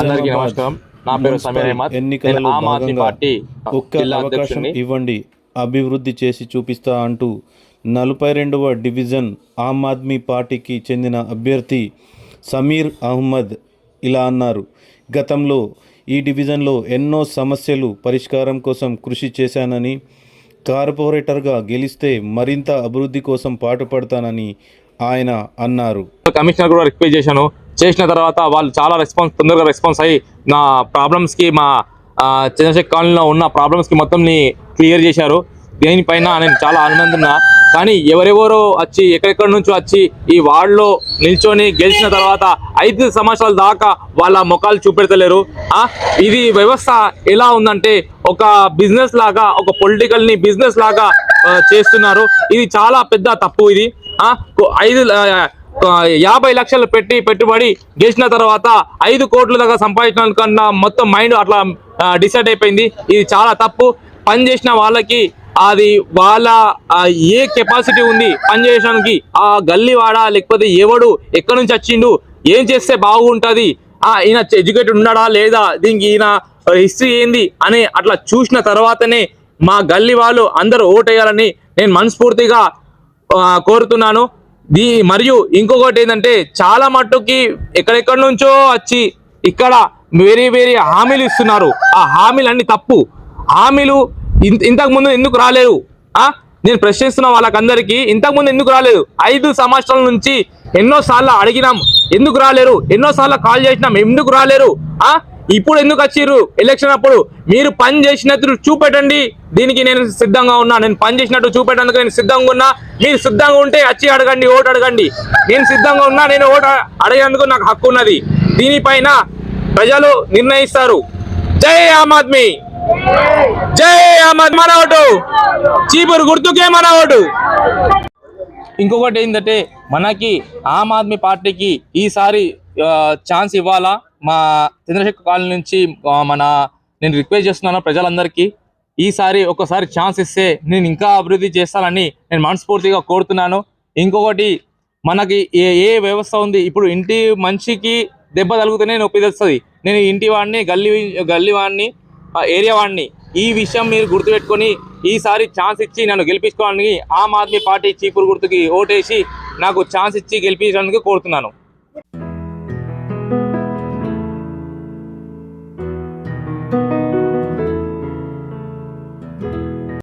అందరికీ నమస్కారం. నా పేరు సమీర్ అహ్మద్. ఎన్నికలలో ఆమ్ ఆద్మీ భాగంగా పార్టీ ఒక్క జిల్లా అవకాశం అధ్యక్షుడిని. ఇవ్వండి, అభివృద్ధి చేసి చూపిస్తా అంటూ 42వ డివిజన్ ఆమ్ ఆద్మీ పార్టీకి చెందిన అభ్యర్థి సమీర్ అహ్మద్ ఇలా అన్నారు. గతంలో ఈ డివిజన్లో ఎన్నో సమస్యలు పరిష్కారం కోసం కృషి చేశానని, కార్పొరేటర్గా గెలిస్తే మరింత అభివృద్ధి కోసం పాటుపడతానని ఆయన అన్నారు. కమిషనర్ కూడా రిక్వెస్ట్ చేసిన తర్వాత వాళ్ళు చాలా తొందరగా రెస్పాన్స్ అయ్యి నా ప్రాబ్లమ్స్కి, మా చంద్రశేఖర్ కాలనీలో ఉన్న ప్రాబ్లమ్స్కి మొత్తంని క్లియర్ చేశారు. దీనిపైన నేను చాలా ఆనందంగా. కానీ ఎవరెవరో వచ్చి ఎక్కడెక్కడి నుంచో వచ్చి ఈ వార్డులో నిల్చొని గెలిచిన తర్వాత 5 సంవత్సరాల దాకా వాళ్ళ ముఖాలు చూపెడతలేరు. ఇది వ్యవస్థ ఎలా ఉందంటే ఒక బిజినెస్ లాగా, ఒక పొలిటికల్ని బిజినెస్ లాగా చేస్తున్నారు. ఇది చాలా పెద్ద తప్పు. ఇది 50 లక్షలు పెట్టుబడి గెలిచిన తర్వాత 5 కోట్ల దాకా సంపాదించడం కన్నా మొత్తం మైండ్ అట్లా డిసైడ్ అయిపోయింది. ఇది చాలా తప్పు. పని చేసిన వాళ్ళకి అది వాళ్ళ ఏ కెపాసిటీ ఉంది పని చేయడానికి, ఆ గల్లీవాడ లేకపోతే ఎవడు ఎక్కడి నుంచి వచ్చిండు, ఏం చేస్తే బాగుంటుంది, ఈయన ఎడ్యుకేటెడ్ ఉన్నాడా లేదా, దీనికి ఈయన హిస్టరీ ఏంది అని అట్లా చూసిన తర్వాతనే మా గల్లీ వాళ్ళు అందరూ ఓటేయాలని నేను మనస్ఫూర్తిగా కోరుతున్నాను. మరియు ఇంకొకటి ఏంటంటే చాలా మట్టుకి ఎక్కడెక్కడి నుంచో వచ్చి ఇక్కడ వేరే హామీలు ఇస్తున్నారు. ఆ హామీలు అన్ని తప్పు హామీలు. ఇంతకు ముందు ఎందుకు రాలేరు? నేను ప్రశ్నిస్తున్న వాళ్ళకందరికీ ఇంతకుముందు ఎందుకు రాలేదు? 5 సంవత్సరాల నుంచి ఎన్నోసార్లు అడిగినాం, ఎందుకు రాలేరు? ఎన్నోసార్లు కాల్ చేసినాం, ఎందుకు రాలేరు? ఇప్పుడు ఎందుకు వచ్చిర్రు? ఎలక్షన్ అప్పుడు మీరు పని చేసినట్టు చూపెట్టండి, దీనికి నేను సిద్ధంగా ఉన్నా. నేను పని చేసినట్టు చూపెట్టేందుకు నేను సిద్ధంగా ఉన్నా. మీరు సిద్ధంగా ఉంటే వచ్చి అడగండి, ఓటు అడగండి. నేను సిద్ధంగా ఉన్నా, నేను ఓటు అడిగేందుకు నాకు హక్కు ఉన్నది. దీనిపైన ప్రజలు నిర్ణయిస్తారు. జై ఆమ్ ఆద్మీ, జై ఆమ్ ఆద్మీ. మన ఓటు చీపురు గుర్తుకే మన ఓటు. ఇంకొకటి ఏంటంటే మనకి ఆమ్ ఆద్మీ పార్టీకి ఈసారి ఛాన్స్ ఇవ్వాలా. మా చంద్రశేఖర్ కాలనీ నుంచి నేను రిక్వెస్ట్ చేస్తున్నాను ప్రజలందరికీ, ఈసారి ఒకసారి ఛాన్స్ ఇస్తే నేను ఇంకా అభివృద్ధి చేస్తానని నేను మనస్ఫూర్తిగా కోరుతున్నాను. ఇంకొకటి మనకి ఏ వ్యవస్థ ఉంది, ఇప్పుడు ఇంటి మనిషికి దెబ్బ తగిలితేనే నొప్పి తెలుస్తుంది. నేను ఇంటి వాడిని, గల్లీ వాడిని, ఏరియా వాడిని. ఈ విషయం మీరు గుర్తుపెట్టుకొని ఈసారి ఛాన్స్ ఇచ్చి నన్ను గెలిపించుకోవడానికి ఆమ్ ఆద్మీ పార్టీ చీపురు గుర్తుకి ఓటేసి నాకు ఛాన్స్ ఇచ్చి గెలిపించడానికి కోరుతున్నాను.